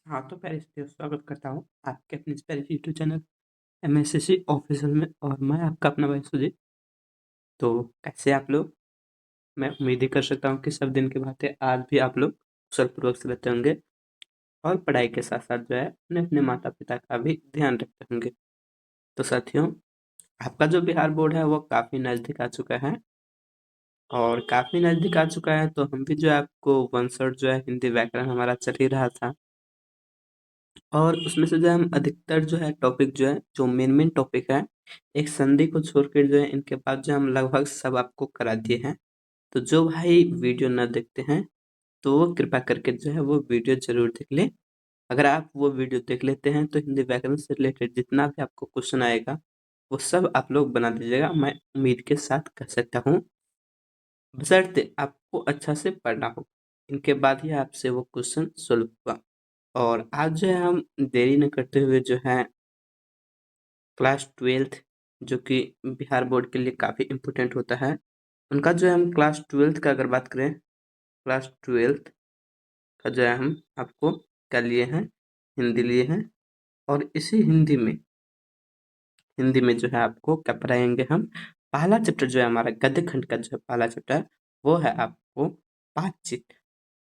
हाँ, तो पहले से स्वागत करता हूँ आपके अपने इस प्यारे यूट्यूब चैनल एमएससीसी ऑफिशियल में और मैं आपका अपना भाई सुजीत। तो कैसे आप लोग? मैं उम्मीद ही कर सकता हूँ कि सब दिन की बातें आज भी आप लोग कुशल-पूर्वक से रहते होंगे और पढ़ाई के साथ-साथ जो है अपने-अपने माता-पिता का भी ध्यान रखते होंगे। तो साथियों, आपका जो बिहार बोर्ड है वो काफ़ी नज़दीक आ चुका है और काफ़ी नज़दीक आ चुका है तो हम भी जो है आपको वन शॉट जो है हिंदी व्याकरण हमारा चल ही रहा था। और उसमें से जो है हम अधिकतर जो है टॉपिक जो है जो मेन टॉपिक है, एक संधि को छोड़कर जो है इनके बाद जो हम लगभग सब आपको करा दिए हैं। तो जो भाई वीडियो न देखते हैं, तो वो कृपया करके जो है वो वीडियो ज़रूर देख लें। अगर आप वो वीडियो देख लेते हैं तो हिंदी व्याकरण से रिलेटेड जितना भी आपको क्वेश्चन आएगा, वो सब आप लोग बना दीजिएगा, मैं उम्मीद के साथ कह सकता हूँ। बशर्ते आपको अच्छा से पढ़ना हो। इनके बाद ही आपसे वो क्वेश्चन सॉल्व होगा। और आज जो है हम देरी न करते हुए जो है क्लास 12th जो कि बिहार बोर्ड के लिए काफ़ी इम्पोर्टेंट होता है, उनका जो है हम क्लास 12th का अगर बात करें, क्लास 12th का जो है हम आपको क्या लिए हैं, हिंदी लिए हैं। और इसी हिंदी में जो है आपको क्या पढ़ाएँगे हम, पहला चैप्टर जो है हमारा गद्य खंड का जो है पहला चैप्टर, वो है आपको बातचीत।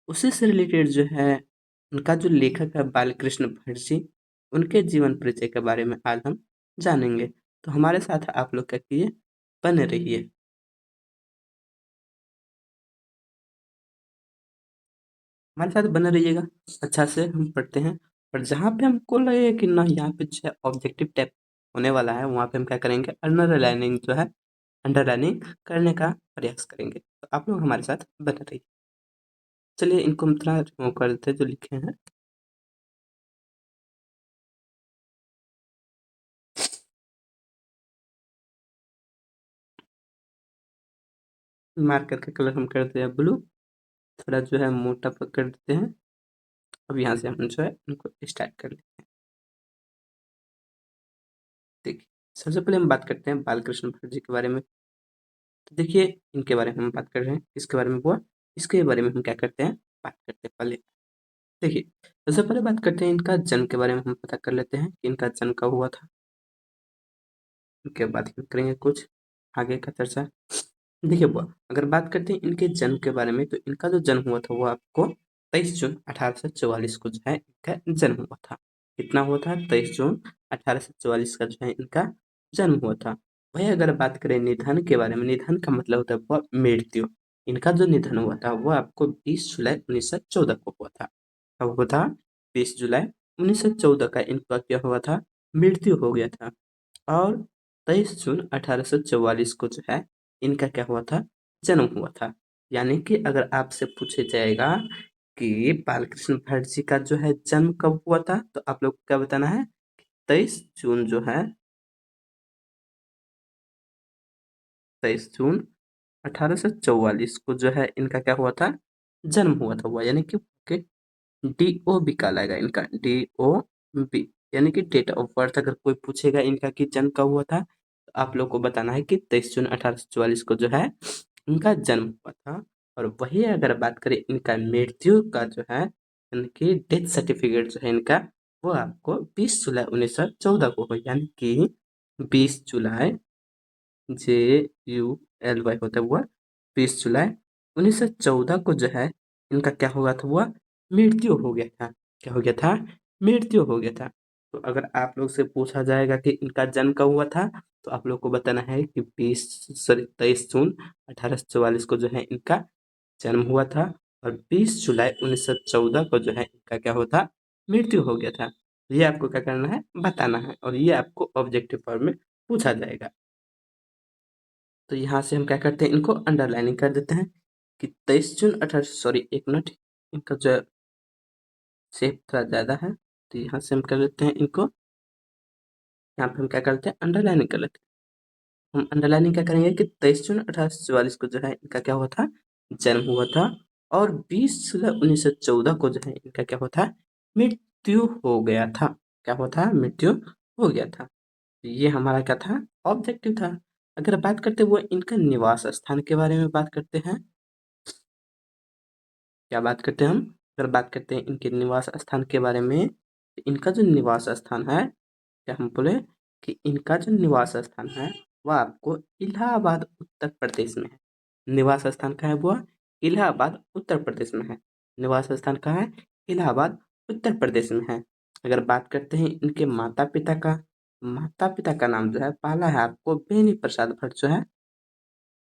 उसी से रिलेटेड जो है उनका जो लेखक है बालकृष्ण भट्ट जी, उनके जीवन परिचय के बारे में आज हम जानेंगे। तो हमारे साथ आप लोग क्या कीजिए, बने रहिए। हमारे साथ बने रहिएगा, अच्छा से हम पढ़ते हैं। और जहाँ पे हमको लगे कि ना यहाँ पे जो है ऑब्जेक्टिव टाइप होने वाला है, वहाँ पे हम क्या करेंगे, अंडरलाइनिंग जो है, अंडरलाइनिंग करने का प्रयास करेंगे। तो आप लोग हमारे साथ बने रहिए। चलिए इनको हम थोड़ा रिमूव कर देते हैं जो लिखे हैं। मार्कर का कलर हम कर देते हैं ब्लू, थोड़ा जो है मोटा कर देते हैं। अब यहाँ से हम जो है इनको स्टार्ट कर लेते हैं। देखिए, सबसे पहले हम बात करते हैं बालकृष्ण भट्ट जी के बारे में। तो देखिए, इनके बारे में हम बात कर रहे हैं, किसके बारे में हुआ, इसके बारे में हम क्या करते हैं, बात करते हैं पहले। देखिए, सबसे पहले बात करते हैं इनका जन्म के बारे में, हम पता कर लेते हैं कि इनका जन्म कब हुआ था। उसके बाद हम करेंगे कुछ आगे का चर्चा। देखिए बुआ, अगर बात करते हैं इनके जन्म के बारे में, तो इनका जो जन्म हुआ था वो आपको 23 जून 1844 को जो है इनका जन्म हुआ था। कितना हुआ था? 23 जून 1844 का जो है इनका जन्म हुआ था। वही अगर बात करें निधन के बारे में, निधन का मतलब होता है बुआ मृत्यु। इनका जो निधन हुआ था वो आपको 20 जुलाई 1914 को हुआ था। कब हुआ था? 20 जुलाई 1914 का इनका क्या हुआ था? मृत्यु हो गया था। और 23 जून 1844 को जो है इनका क्या हुआ था? जन्म हुआ था। यानी कि अगर आपसे पूछे जाएगा कि बालकृष्ण भट्ट जी का जो है जन्म कब हुआ था, तो आप लोग को क्या बताना है? 23 जून जो है, 23 जून 1844 को जो है इनका क्या हुआ था? जन्म हुआ था हुआ, यानी कि DOB कहलाएगा इनका, DOB, यानी कि डेट ऑफ बर्थ। अगर कोई पूछेगा इनका कि जन्म कब हुआ था, तो आप लोग को बताना है कि 23 जून 1844 को जो है इनका जन्म हुआ था। और वही अगर बात करें इनका मृत्यु का जो है, इनकी डेथ सर्टिफिकेट जो है इनका, वो आपको 20 जुलाई 1914 को हो, यानी कि 20 जुलाई, JULY होता हुआ 20 जुलाई 1914 को जो है इनका क्या हुआ था? हुआ मृत्यु हो गया था। क्या हो गया था? मृत्यु हो गया था। तो अगर आप लोग से पूछा जाएगा कि इनका जन्म कब हुआ था, तो आप लोग को बताना है कि 23 जून 1844 को जो है इनका जन्म हुआ था और 20 जुलाई 1914 को जो है इनका क्या हुआ था? मृत्यु हो गया था। ये आपको क्या करना है? बताना है और ये आपको ऑब्जेक्टिव फॉर्म में पूछा जाएगा। तो यहाँ से हम क्या करते हैं, इनको अंडरलाइनिंग कर देते हैं कि 23 जून 18, सॉरी एक मिनट, इनका जो शेप थोड़ा ज़्यादा है, तो यहाँ से हम कर लेते हैं इनको, यहाँ पे हम क्या करते हैं, अंडरलाइनिंग कर लेते हैं। हम अंडरलाइनिंग क्या करेंगे कि 23 जून 1844 को जो है इनका क्या हुआ था? जन्म हुआ था। और 20 जुलाई 1914 को जो है इनका क्या हुआ था? मृत्यु हो गया था। क्या हुआ था? मृत्यु हो गया था। तो ये हमारा क्या था? ऑब्जेक्टिव था। अगर बात करते हुए इनका निवास स्थान के बारे में बात करते हैं, क्या बात करते हैं हम? अगर बात करते हैं इनके निवास स्थान के बारे में, तो इनका जो निवास स्थान है, क्या हम बोले कि इनका जो निवास स्थान है वह आपको इलाहाबाद उत्तर प्रदेश में है। निवास स्थान कहाँ है? वो इलाहाबाद उत्तर प्रदेश में है। निवास स्थान कहाँ है? इलाहाबाद उत्तर प्रदेश में है। अगर बात करते हैं इनके माता पिता का, माता पिता का नाम जो है, पहला है आपको बेनी प्रसाद भट्ट जो है,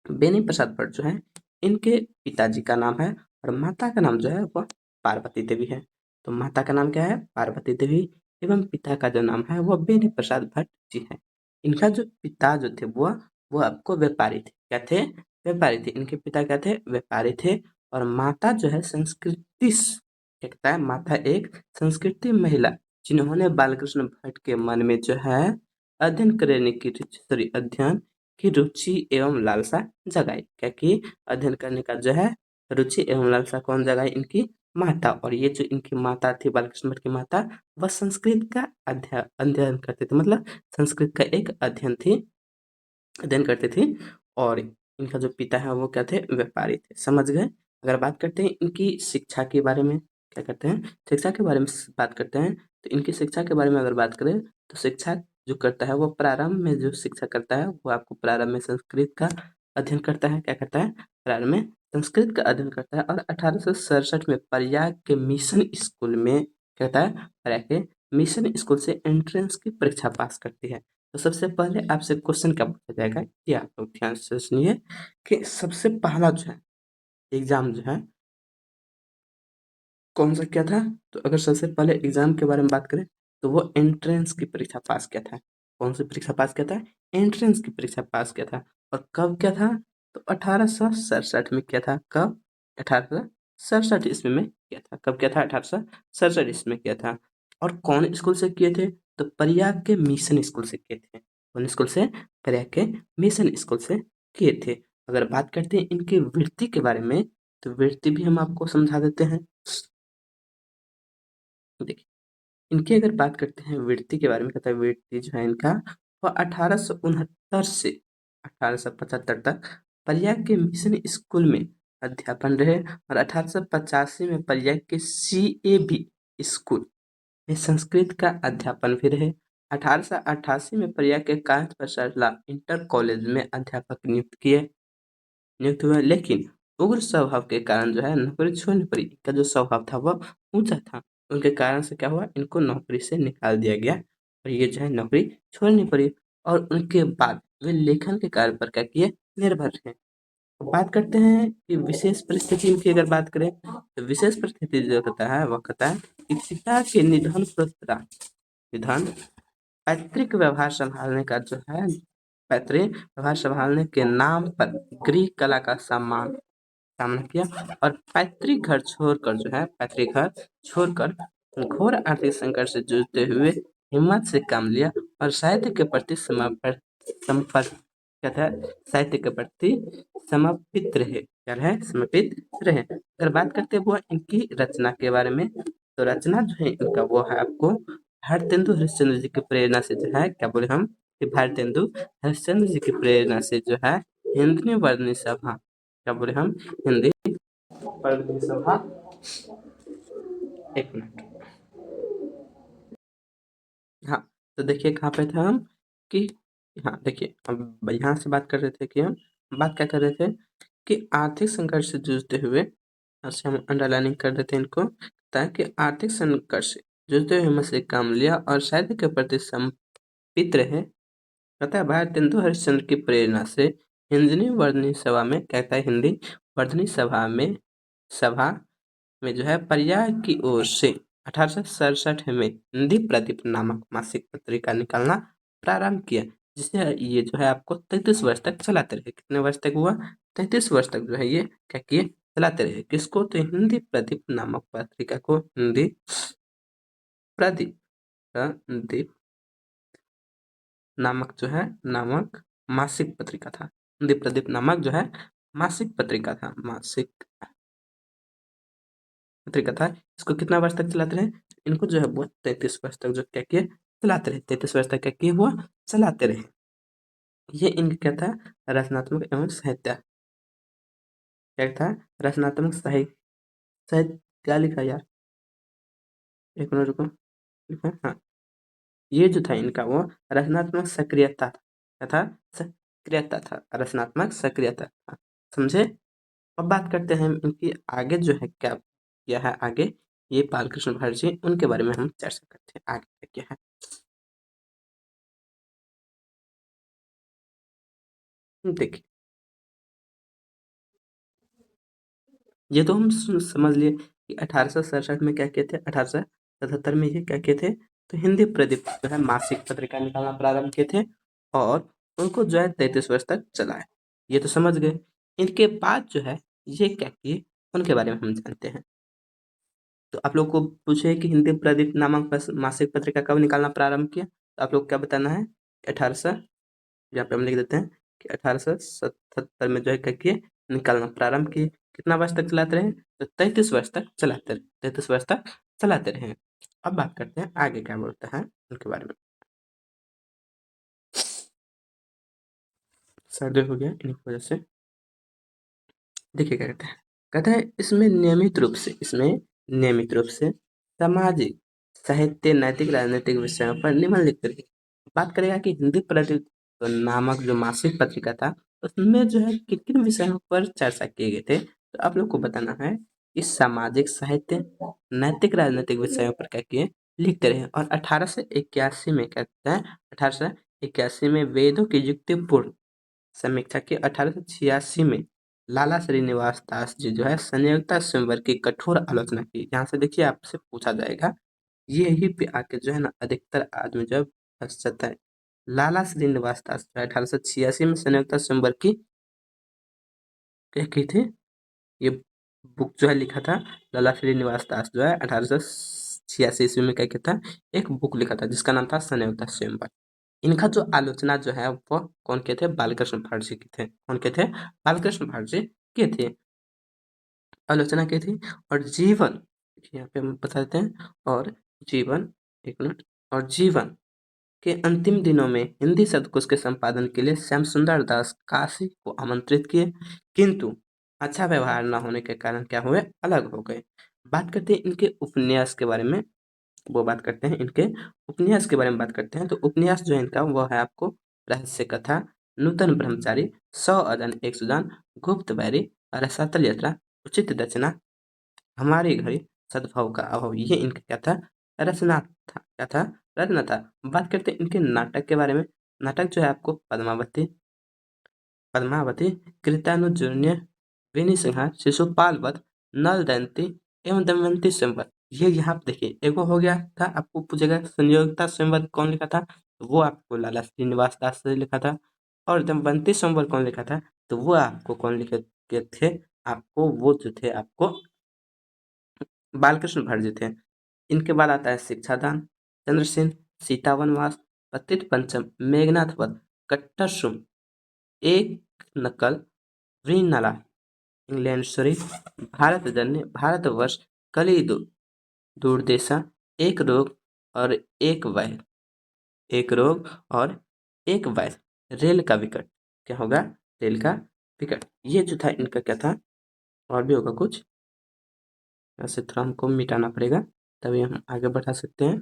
बेनी प्रसाद भट्ट जो है, इनके पिताजी का नाम है, और माता का नाम जो है वह पार्वती देवी है। तो माता का नाम क्या है? पार्वती देवी, एवं पिता का जो नाम है वह बेनी प्रसाद भट्ट जी है। इनका जो पिता जो थे वो आपको व्यापारी थे। क्या थे? व्यापारी थे। इनके पिता क्या थे? व्यापारी थे। और माता जो है संस्कृति क्या कहता है? माता एक संस्कृति महिला, जिन्होंने बालकृष्ण भट्ट के मन में जो है अध्ययन करने की अध्ययन की रुचि एवं लालसा जगाई। क्या की? अध्ययन करने का जो है रुचि एवं लालसा कौन जगाई? इनकी माता। और ये जो इनकी माता थी, बालकृष्ण भट्ट की माता, वह संस्कृत का अध्ययन करते थे, मतलब संस्कृत का एक अध्ययन करते थे। और इनका जो पिता है वो क्या थे? व्यापारी थे। समझ गए? अगर बात करते हैं इनकी शिक्षा के बारे में, क्या करते हैं? शिक्षा के बारे में बात करते हैं, तो इनकी शिक्षा के बारे में अगर बात करें, तो शिक्षा जो करता है वो प्रारंभ में जो शिक्षा करता है वो आपको प्रारंभ में संस्कृत का अध्ययन करता है। क्या करता है? प्रारंभ में संस्कृत का अध्ययन करता है। और 1867 में प्रयाग के मिशन स्कूल में क्या कहता है? प्रयाग के मिशन स्कूल से एंट्रेंस की परीक्षा पास करती है। तो सबसे पहले आपसे क्वेश्चन क्या पूछा जाएगा, ये आप लोग ध्यान से सुनिए कि सबसे पहला जो है एग्जाम जो है कौन सा क्या था? तो अगर सबसे पहले एग्जाम के बारे में बात करें, तो वो एंट्रेंस की परीक्षा पास किया था। कौन सी परीक्षा पास किया था? एंट्रेंस की परीक्षा पास किया था। और कब किया था? तो 1867 में किया था। कब? 1867 ईस्वी में किया था। कब किया था? 1867 ईस्वी में किया था। और कौन स्कूल से किए थे? तो प्रयाग के मिशन स्कूल से किए थे। कौन स्कूल से? प्रयाग के मिशन स्कूल से किए थे। अगर बात करते हैं इनकी वृत्ति के बारे में, तो वृत्ति भी हम आपको समझा देते हैं। देखिए, इनकी अगर बात करते हैं वृत्ति के बारे में, कहता है वृत्ति जो है इनका, वह 1869 से 1875 तक प्रयाग के मिशन स्कूल में अध्यापन रहे। और 1885 में प्रयाग के CAB स्कूल में संस्कृत का अध्यापन भी रहे। 1888 में प्रयाग के कांच प्रसाद इंटर कॉलेज में अध्यापक नियुक्त हुए, लेकिन उग्र स्वभाव के कारण जो है नौकरी छोड़नी पड़ी। इनका जो स्वभाव था वह ऊंचा था, उनके कारण से क्या हुआ? इनको नौकरी से निकाल दिया गया, और ये जो है नौकरी छोड़नी पड़ी। और उनके बाद वे लेखन के कार्य पर क्या किए? निर्भर रहे। अब बात करते हैं कि विशेष परिस्थिति इनकी अगर बात करें, तो विशेष परिस्थिति जो कहता है वह कहता है कि पिता के निधन पैतृक व्यवहार संभालने का जो है, पैतृक व्यवहार संभालने के नाम पर गृह कला का सामना किया। और पैतृक घर छोड़कर जो है, पैतृक घर छोड़कर घोर आर्थिक संकट से जूझते हुए हिम्मत से काम लिया, और साहित्य के प्रति क्या था? साहित्य के प्रति समर्पित रहे। क्या रहे? समर्पित रहे। अगर बात करते हैं वो इनकी रचना के बारे में, तो रचना जो है इनका वो है आपको भारतेंदु हरिश्चंद्र जी की प्रेरणा से जो है, क्या बोले हम कि भारतेंदु हरिश्चंद्र जी की प्रेरणा से जो है हिंदी वर्णनी सभा, क्या बोले हम? हिंदी वर्णनी सभा। एक मिनट। हाँ, तो देखिए कहाँ पे थे हम कि, हाँ देखिए, अब यहाँ से बात कर रहे थे कि हम बात क्या कर रहे थे कि आर्थिक संकट से जूझते हुए, ऐसे हम अंडरलाइनिंग कर देते हैं इनको, ताकि आर्थिक संकट से जूझते हुए हिम्मत से काम लिया और साहित्य के प्रति समर्पित रहे। कहता है भारतेंदु हरिश्चंद्र की प्रेरणा से हिंदी वर्धनी सभा में, कहता है हिंदी वर्धनी सभा में जो है प्रयाग की ओर से 1867 में हिंदी प्रदीप नामक मासिक पत्रिका निकालना प्रारंभ किया, जिसे ये जो है आपको 33 वर्ष तक चलाते रहे। कितने वर्ष तक हुआ? 33 वर्ष तक जो है ये क्या किए? चलाते रहे। किसको? तो हिंदी प्रदीप नामक पत्रिका को। हिंदी प्रदीप प्रदीप नामक जो है नामक मासिक पत्रिका था। हिंदी प्रदीप नामक जो है मासिक पत्रिका था, मासिक पत्रिका था। इसको कितना वर्ष तक चलाते रहे? इनको जो है वो 33 वर्ष तक जो क्या किए? चलाते रहे। 33 वर्ष तक क्या किए? वो चलाते रहे। ये इनका क्या था? रचनात्मक एवं साहित्य, क्या था? रचनात्मक साहित्य क्या लिखा यार, एक मिनट रुको, लिखा हाँ, ये जो था इनका वो रचनात्मक सक्रियता था, क्या था, सक्रियता था, रचनात्मक सक्रियता था, समझे। अब बात करते हैं इनकी आगे जो है क्या किया है आगे, ये बालकृष्ण भाट जी, उनके बारे में हम चर्चा करते हैं आगे क्या है। देखिए, ये तो हम समझ लिए कि 1867 में क्या किए थे, 1877 में ये क्या किए थे, तो हिंदी प्रदीप जो है मासिक पत्रिका निकालना प्रारंभ किए थे, और उनको जो है 33 वर्ष तक चलाए, ये तो समझ गए। इनके बाद जो है ये क्या किए, उनके बारे में हम जानते हैं। तो आप लोग को पूछे कि हिंदी प्रदीप नामक मासिक पत्रिका कब निकालना प्रारंभ किया, तो आप लोग क्या बताना है, 1800, यहाँ पे हम लिख देते हैं कि 1877 में जो है क्या किए, निकालना प्रारंभ किए। कितना वर्ष तक चलाते रहे, तो 33 वर्ष तक चलाते रहे, 33 वर्ष तक चलाते रहे। अब बात करते हैं आगे क्या बोलता है उनके बारे में। सर्दी हो गया इन्हीं की वजह से। देखिए क्या कहता है इसमें नियमित रूप से सामाजिक, साहित्य, नैतिक, राजनीतिक विषयों पर निबंध लिखते रहे। बात करेगा कि हिंदी प्रदीप नामक जो मासिक पत्रिका था, उसमें जो है किन किन विषयों पर चर्चा किए गए थे, तो आप लोग को बताना है कि सामाजिक, साहित्य, नैतिक, राजनीतिक विषयों पर क्या किए, लिखते रहे। और 1881 में क्या कहते हैं, 1881 में वेदों की युक्तिपूर्ण समीक्षा की, 1886 में लाला श्रीनिवास दास जी जो है संयोगता स्वयंवर की कठोर आलोचना की। यहाँ से देखिए आपसे पूछा जाएगा, ये यही पे आके जो है ना अधिकतर आदमी जो है फंस जाता है। लाला श्रीनिवास दास जो है 1886 में संयोगता स्वयंवर की क्या की थी, ये बुक जो है लिखा था, लाला श्रीनिवास दास जो है 1886 ईस्वी में क्या किया था, एक बुक लिखा था जिसका नाम था संयोगता स्वयंवर। इनका जो आलोचना जो है वो कौन के थे, बालकृष्ण भाट जी के थे। कौन के थे, बालकृष्ण भाट जी के थे, आलोचना की थी। और जीवन, यहाँ पे हम बता देते हैं, और जीवन, एक मिनट, और जीवन के अंतिम दिनों में हिंदी शब्दकोश के संपादन के लिए श्याम सुंदर दास काशी को आमंत्रित किए, किंतु अच्छा व्यवहार न होने के कारण क्या हुए, अलग हो गए। बात करते हैं इनके उपन्यास के बारे में, वो बात करते हैं इनके उपन्यास के बारे में बात करते हैं। तो उपन्यास जो है इनका वो है आपको रहस्य कथा, नूतन ब्रह्मचारी, 100 अदन एक सुजान, गुप्त बैरी, रसातल यात्रा, उचित दक्षिणा, हमारी घड़ी, सद्भाव का अभाव, ये इनका क्या था, रचना था, क्या था, रचना था। बात करते हैं इनके नाटक के बारे में। नाटक जो है आपको पद्मावती, पद्मावती, कृतानुजन्य, वेणी सिंहार, शिशुपाल वध, नल दमयंती एवं दमयंती स्वयंवर। ये यहाँ पे देखिए, एगो हो गया था, आपको पूछेगा संयोगिता स्वयंवर कौन लिखा था, तो वो आपको लाला श्रीनिवास दास ने लिखा था। और दमयंती स्वयंवर कौन लिखा था, तो वो आपको कौन लिखे के थे, आपको वो जो थे आपको बालकृष्ण भाट जी थे। इनके बाद आता है शिक्षादान, चंद्रसेन, सीता वनवास, पतित पंचम, मेघनाथ वध, कट्टर सुम, एक नकल, व्रीनला, इंग्लैंड शरीफ, भारत जन्य, भारतवर्ष, कली दूरदेशा, एक रोग और एक वैध, एक रोग और एक वैध, रेल का विकट, क्या होगा, रेल का विकट। ये जो था इनका क्या था, और भी होगा कुछ, ऐसे थोड़ा हमको मिटाना पड़ेगा, तभी हम आगे बढ़ा सकते हैं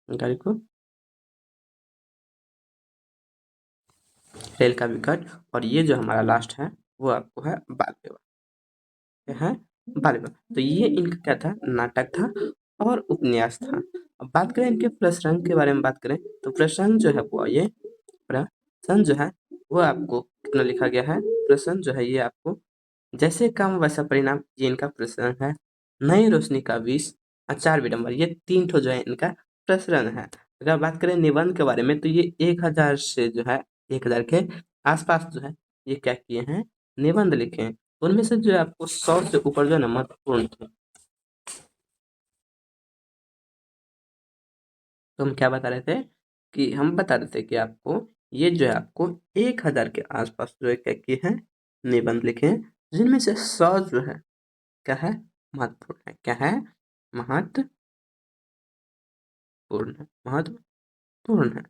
गाड़ी को। रेल का विकट, और ये जो हमारा लास्ट है वो आपको है बाल विवाह, क्या है, बाल विवाह। तो ये इनका क्या था, नाटक था और उपन्यास था। अब बात करें इनके प्रसंग के बारे में, बात करें तो प्रसंग जो है वो ये, प्रसंग जो है वो आपको कितना लिखा गया है, प्रसंग जो है ये आपको जैसे काम वैसा परिणाम, ये इनका प्रसरण है। नई रोशनी का विष, आचार विडंबर, ये 3 ठो जो है इनका प्रसरण है। अगर बात करें निबंध के बारे में, तो ये 1000 से जो है 1000 के आसपास जो है ये क्या किए हैं, निबंध लिखे हैं। उनमें से जो है आपको 100 से ऊपर जो है ना महत्वपूर्ण थे। तो हम क्या बता रहे थे, कि हम बता रहे थे कि आपको ये जो है आपको 1000 के आसपास जो है क्या किए हैं, निबंध लिखे हैं, जिनमें से 100 जो है क्या है, महत्वपूर्ण है, क्या है, महत्वपूर्ण है, महत्वपूर्ण है।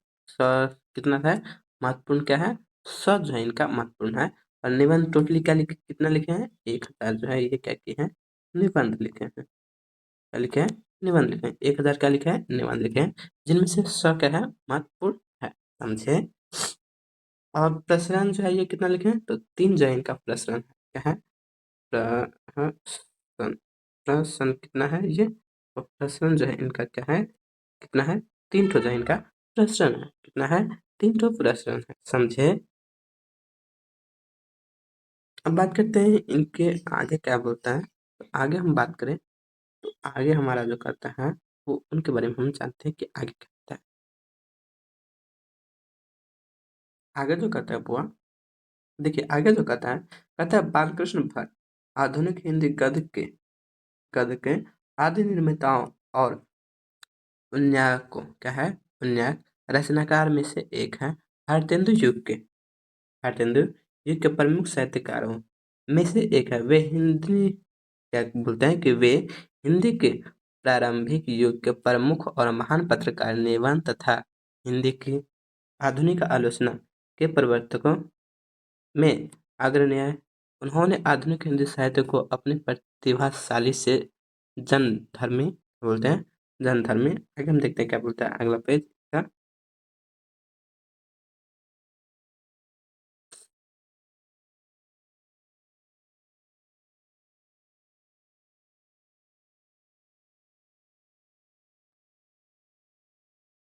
कितना है, महत्वपूर्ण क्या है, जो है इनका महत्वपूर्ण है। और निबंध टोटली क्या लिखे, कितना लिखे हैं, 1000 जो है ये क्या किए हैं, निबंध लिखे हैं। क्या लिखे हैं? निबंध लिखे हैं। 1000 क्या लिखे हैं? निबंध लिखे हैं, जिनमें से 100 क्या है? महत्वपूर्ण है। समझे? और प्रसरण जो है ये कितना लिखे हैं? तो 3 जो है इनका प्रसरण है। क्या है? प्रहसन। प्रहसन कितना है ये? और प्रसरण जो है इनका क्या है? कितना है? 3 ठो जो है इनका प्रसरण है। कितना है? 3 ठो प्रसरण है। समझे? अब बात करते हैं इनके आगे क्या बोलता है। तो आगे हम बात करें तो आगे हमारा जो कहता है वो उनके बारे में हम जानते हैं कि आगे क्या कहता है। आगे जो कहता है बुआ, देखिए आगे जो कहता है बालकृष्ण भट्ट आधुनिक हिंदी गद्य के आदि निर्माताओं और उन्नायकों क्या है? उन्नायक रचनाकार में से एक है। भारतेंदु युग के प्रमुख साहित्यकारों में से एक है। वे हिंदी क्या बोलते हैं कि वे हिंदी के प्रारंभिक युग के प्रमुख और महान पत्रकार, निबंध तथा हिंदी की आधुनिक आलोचना के प्रवर्तकों में अग्रणी हैं। उन्होंने आधुनिक हिंदी साहित्य को अपनी प्रतिभाशाली से जनधर्मी बोलते हैं। जनधर्मी आगे हम देखते हैं क्या बोलता है अगला पेज का।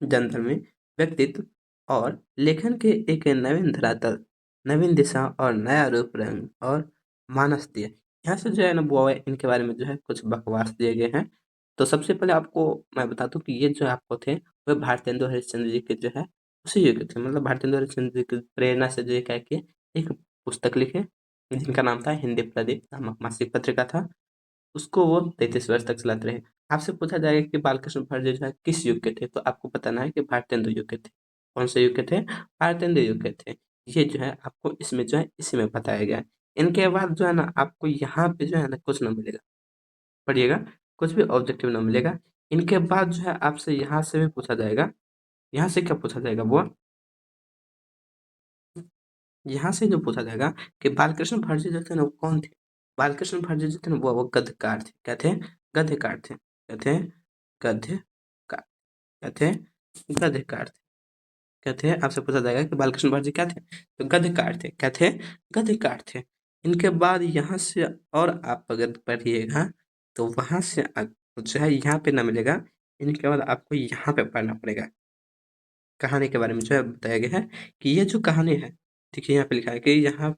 जनधर्मी व्यक्तित्व और लेखन के एक नवीन धरातल, नवीन दिशा और नया रूप रंग और मानस दिए। यहाँ से जो है ना वो इनके बारे में जो है कुछ बकवास दिए गए हैं। तो सबसे पहले आपको मैं बता दूं कि ये जो आपको थे वह भारतेंदु हरिश्चंद्र जी के जो है उसी युग के थे। मतलब भारतेंदु हरिश्चंद्र जी की प्रेरणा से जो है क्या किए, एक पुस्तक लिखे जिनका नाम था हिंदी प्रदीप नामक मासिक पत्रिका था। उसको वो 33 वर्ष तक चलाते रहे। आपसे पूछा जाएगा कि बालकृष्ण भट्ट जो है किस युग के थे, तो आपको बताना है कि भारतेंदु युग के थे। कौन से युग के थे? भारतेंदु युग के थे। ये जो है आपको इसमें जो है इसी में बताया गया है। इनके बाद जो है ना आपको यहाँ पे जो है ना कुछ ना मिलेगा, पढ़िएगा, कुछ भी ऑब्जेक्टिव ना मिलेगा। इनके बाद जो है आपसे यहाँ से भी पूछा जाएगा। यहाँ से क्या पूछा जाएगा वो? यहाँ से जो पूछा जाएगा कि बालकृष्ण भट्ट जी जो थे ना वो कौन थे? बालकृष्ण भट्ट जी जो थे ना वो गद्यकार थे। क्या थे? गद्यकार थे। क्या थे? गद्यकार। क्या थे? गद्यकार थे। क्या थे? आपसे पूछा जाएगा कि बालकृष्ण भट्ट जी क्या थे? तो गद्यकार थे। क्या थे? गद्यकार थे। इनके बाद यहाँ से और आप अगर पढ़िएगा तो वहाँ से आपको जो है यहाँ पे ना मिलेगा। इनके बाद आपको यहाँ पे पढ़ना पड़ेगा। कहानी के बारे में जो है बताया गया है कि ये जो कहानी है, देखिए यहाँ पे लिखा है कि यहाँ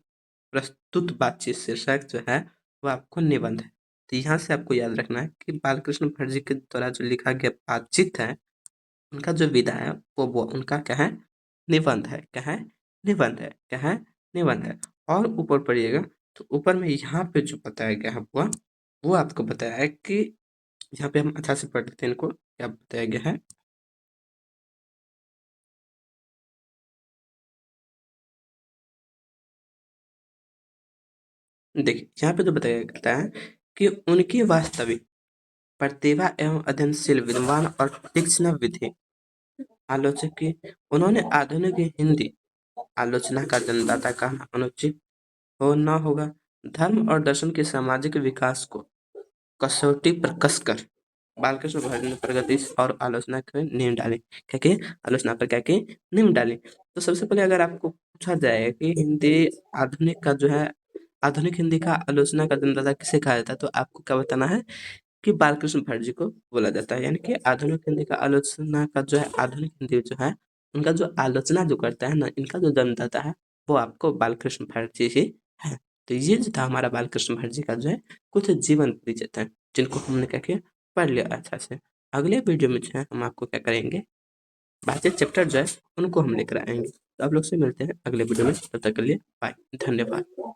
प्रस्तुत बातचीत शीर्षक जो है वो आपको निबंध है। तो यहाँ से आपको याद रखना है कि बालकृष्ण भट्ट जी के द्वारा जो लिखा गया बातचीत है, उनका जो विधा है वो उनका क्या है? निबंध है। क्या है? निबंध है। क्या है? निबंध है। और ऊपर पढ़िएगा तो ऊपर में यहाँ पे जो बताया गया है वो आपको बताया है कि यहाँ पे हम अच्छा से पढ़ लेते हैं इनको क्या बताया गया है। देखिए यहाँ पे जो बताया गया है कि उनकी वास्तविक प्रतिभा एवं अध्ययनशील विद्वान और तीक्ष्ण विधि आलोचक की उन्होंने आधुनिक हिंदी आलोचना का जन्मदाता कहना अनुचित हो न होगा। धर्म और दर्शन के सामाजिक विकास को कसौटी पर कसकर बालकृष्ण भट्ट ने प्रगति और आलोचना की नींव डाली। क्या की? आलोचना पर क्या की? नींव डाली। तो सबसे पहले अगर आपको पूछा जाए कि हिंदी आधुनिक का जो है आधुनिक हिंदी का आलोचना का जन्मदाता किसे कहा जाता है, तो आपको क्या बताना है कि बालकृष्ण भट्ट जी को बोला जाता है। यानी कि आधुनिक हिंदी का आलोचना का जो है आधुनिक हिंदी जो है उनका जो आलोचना जो करता है ना, इनका जो जन्मदाता है वो आपको बालकृष्ण भट्ट जी ही है। तो ये जो था हमारा बालकृष्ण भट्ट जी का जो है कुछ जीवन परिचय था, जिनको हमने क्या किया, पढ़ लिया अच्छा से। अगले वीडियो में जो है हम आपको क्या करेंगे, बाकी चैप्टर जो है उनको हम लेकर आएंगे। तो आप लोग से मिलते हैं अगले वीडियो में, तब तक के लिए बाय, धन्यवाद।